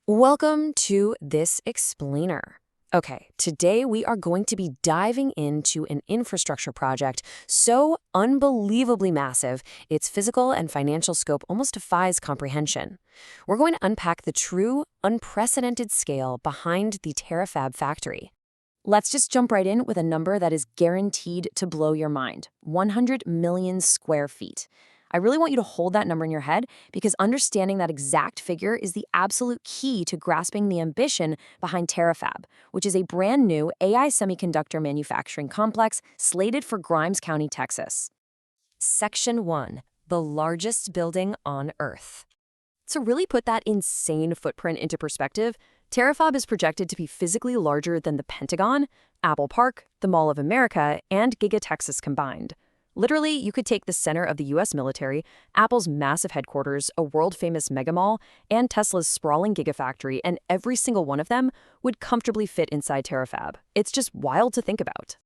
Welcome to this explainer. Okay, today we are going to be diving into an infrastructure project so unbelievably massive, its physical and financial scope almost defies comprehension. We're going to unpack the true, unprecedented scale behind the Terafab factory. Let's just jump right in with a number that is guaranteed to blow your mind: 100 million square feet. I really want you to hold that number in your head because understanding that exact figure is the absolute key to grasping the ambition behind Terafab, which is a brand new AI semiconductor manufacturing complex slated for Grimes County, Texas. Section 1. The largest building on Earth. To really put that insane footprint into perspective, Terafab is projected to be physically larger than the Pentagon, Apple Park, the Mall of America, and Giga Texas combined. Literally, you could take the center of the U.S. military, Apple's massive headquarters, a world-famous megamall, and Tesla's sprawling gigafactory, and every single one of them would comfortably fit inside Terafab. It's just wild to think about.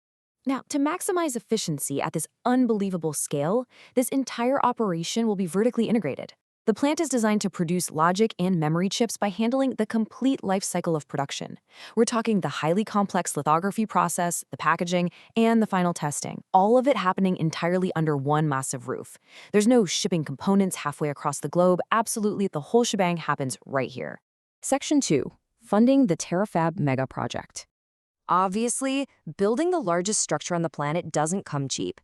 Now, to maximize efficiency at this unbelievable scale, this entire operation will be vertically integrated. The plant is designed to produce logic and memory chips by handling the complete life cycle of production. We're talking the highly complex lithography process, the packaging, and the final testing, all of it happening entirely under one massive roof. There's no shipping components halfway across the globe. Absolutely, the whole shebang happens right here. Section 2. Funding the Terafab mega project. Obviously, building the largest structure on the planet doesn't come cheap.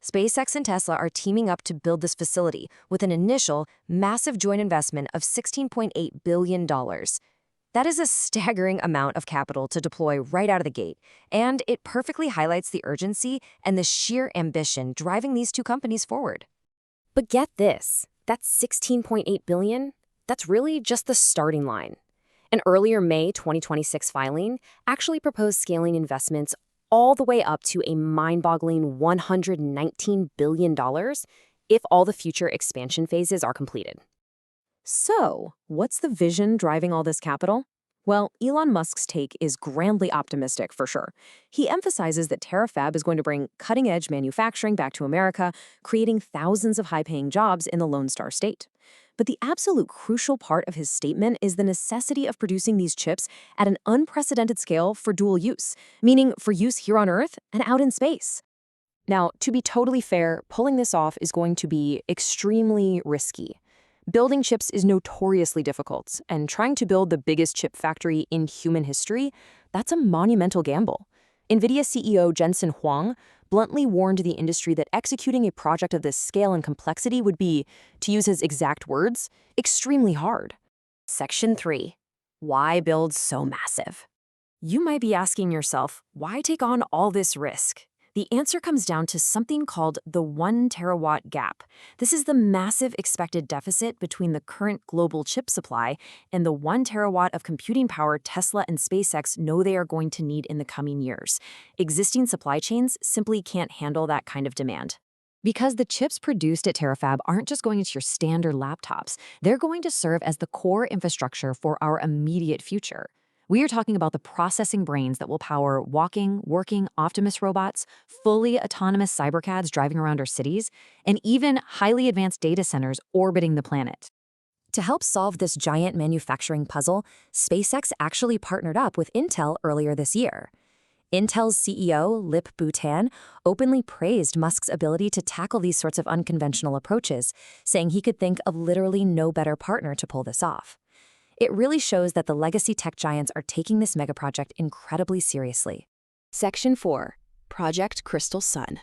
SpaceX and Tesla are teaming up to build this facility with an initial, massive joint investment of $16.8 billion. That is a staggering amount of capital to deploy right out of the gate, and it perfectly highlights the urgency and the sheer ambition driving these two companies forward. But get this, that's $16.8 billion? That's really just the starting line. An earlier May 2026 filing actually proposed scaling investments all the way up to a mind-boggling $119 billion if all the future expansion phases are completed. So, what's the vision driving all this capital? Well, Elon Musk's take is grandly optimistic for sure. He emphasizes that Terafab is going to bring cutting-edge manufacturing back to America, creating thousands of high-paying jobs in the Lone Star State. But the absolute crucial part of his statement is the necessity of producing these chips at an unprecedented scale for dual use, meaning for use here on Earth and out in space. Now, to be totally fair, pulling this off is going to be extremely risky. Building chips is notoriously difficult, and trying to build the biggest chip factory in human history, that's a monumental gamble. NVIDIA CEO Jensen Huang bluntly warned the industry that executing a project of this scale and complexity would be, to use his exact words, extremely hard. Section 3. Why build so massive? You might be asking yourself, why take on all this risk? The answer comes down to something called the 1 terawatt gap. This is the massive expected deficit between the current global chip supply and the 1 terawatt of computing power Tesla and SpaceX know they are going to need in the coming years. Existing supply chains simply can't handle that kind of demand. Because the chips produced at Terafab aren't just going into your standard laptops, they're going to serve as the core infrastructure for our immediate future. We are talking about the processing brains that will power walking, working Optimus robots, fully autonomous cybercads driving around our cities, and even highly advanced data centers orbiting the planet. To help solve this giant manufacturing puzzle, SpaceX actually partnered up with Intel earlier this year. Intel's CEO, Lip Bhutan, openly praised Musk's ability to tackle these sorts of unconventional approaches, saying he could think of literally no better partner to pull this off. It really shows that the legacy tech giants are taking this megaproject incredibly seriously. Section 4. Project Crystal Sun.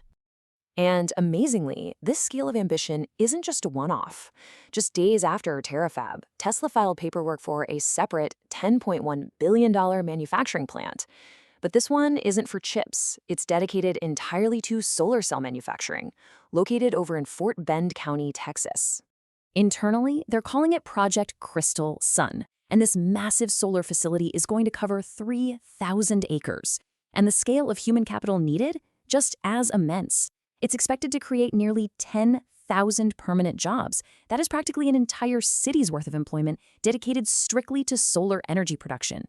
And amazingly, this scale of ambition isn't just a one-off. Just days after Terafab, Tesla filed paperwork for a separate $10.1 billion manufacturing plant. But this one isn't for chips. It's dedicated entirely to solar cell manufacturing, located over in Fort Bend County, Texas. Internally, they're calling it Project Crystal Sun, and this massive solar facility is going to cover 3,000 acres. And the scale of human capital needed, just as immense. It's expected to create nearly 10,000 permanent jobs. That is practically an entire city's worth of employment dedicated strictly to solar energy production.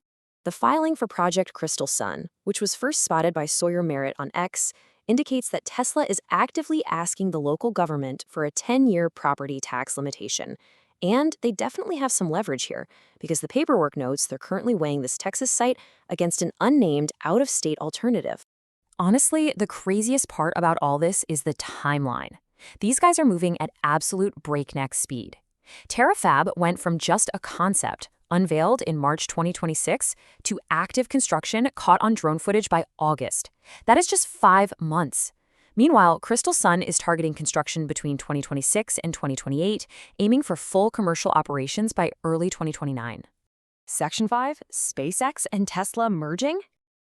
The filing for Project Crystal Sun, which was first spotted by Sawyer Merritt on X, indicates that Tesla is actively asking the local government for a 10-year property tax limitation And they definitely have some leverage here, because the paperwork notes they're currently weighing this Texas site against an unnamed, out-of-state alternative. Honestly, the craziest part about all this is the timeline. These guys are moving at absolute breakneck speed. Terafab went from just a concept, unveiled in March 2026, to active construction caught on drone footage by August. That is just 5 months. Meanwhile, Crystal Sun is targeting construction between 2026 and 2028, aiming for full commercial operations by early 2029. Section 5, SpaceX and Tesla merging?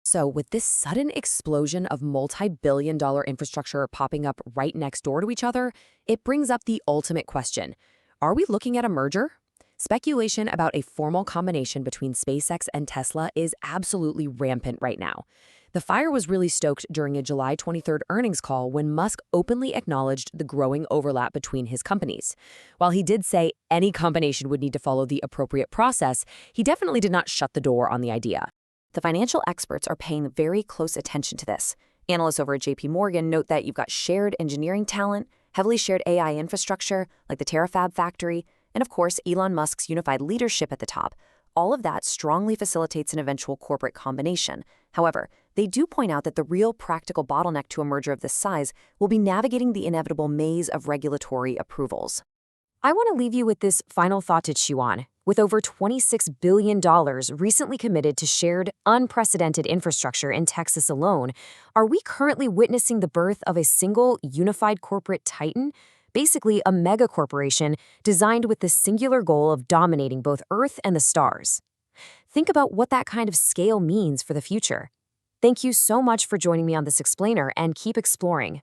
So, with this sudden explosion of multi-billion-dollar infrastructure popping up right next door to each other, it brings up the ultimate question. Are we looking at a merger? Speculation about a formal combination between SpaceX and Tesla is absolutely rampant right now. The fire was really stoked during a July 23rd earnings call when Musk openly acknowledged the growing overlap between his companies. While he did say any combination would need to follow the appropriate process, he definitely did not shut the door on the idea. The financial experts are paying very close attention to this. Analysts over at JP Morgan note that you've got shared engineering talent, heavily shared AI infrastructure, like the Terafab factory, and of course, Elon Musk's unified leadership at the top. All of that strongly facilitates an eventual corporate combination. However, they do point out that the real practical bottleneck to a merger of this size will be navigating the inevitable maze of regulatory approvals. I want to leave you with this final thought to chew on. With over $26 billion recently committed to shared, unprecedented infrastructure in Texas alone, are we currently witnessing the birth of a single, unified corporate titan? Basically, a mega-corporation designed with the singular goal of dominating both Earth and the stars. Think about what that kind of scale means for the future. Thank you so much for joining me on this explainer, and keep exploring.